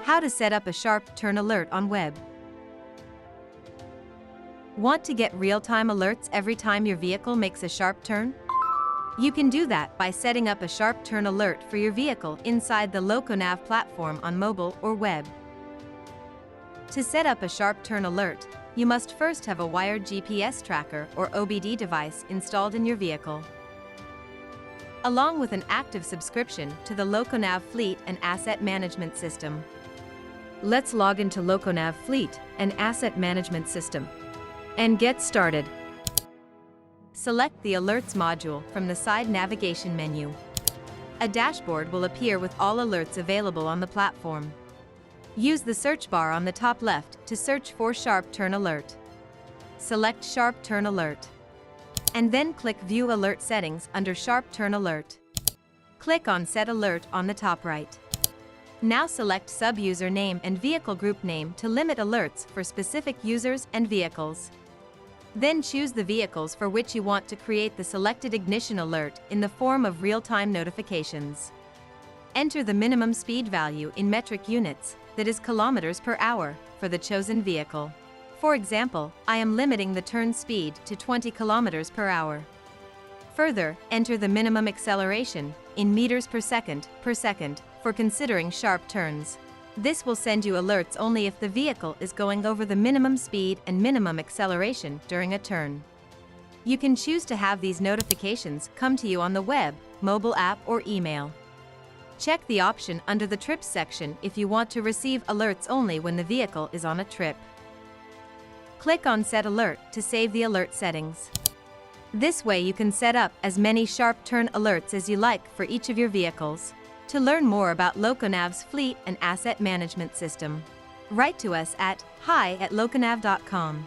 How to set up a sharp turn alert on web. Want to get real-time alerts every time your vehicle makes a sharp turn? You can do that by setting up a sharp turn alert for your vehicle inside the LocoNav platform on mobile or web. To set up a sharp turn alert, you must first have a wired GPS tracker or OBD device installed in your vehicle, along with an active subscription to the LocoNav Fleet and Asset Management System. Let's log into LocoNav Fleet and Asset Management System and get started. Select the Alerts module from the side navigation menu. A dashboard will appear with all alerts available on the platform. Use the search bar on the top left to search for Sharp Turn Alert. Select Sharp Turn Alert, and then click View Alert Settings under Sharp Turn Alert. Click on Set Alert on the top right. Now select sub-user name and vehicle group name to limit alerts for specific users and vehicles. Then choose the vehicles for which you want to create the selected ignition alert in the form of real-time notifications. Enter the minimum speed value in metric units, that is kilometers per hour, for the chosen vehicle. For example, I am limiting the turn speed to 20 kilometers per hour. Further, enter the minimum acceleration in meters per second for considering sharp turns. This will send you alerts only if the vehicle is going over the minimum speed and minimum acceleration during a turn. You can choose to have these notifications come to you on the web, mobile app, or email. Check the option under the Trips section if you want to receive alerts only when the vehicle is on a trip. Click on Set Alert to save the alert settings. This way you can set up as many sharp turn alerts as you like for each of your vehicles. To learn more about LocoNav's Fleet and Asset Management System, write to us at hi@loconav.com.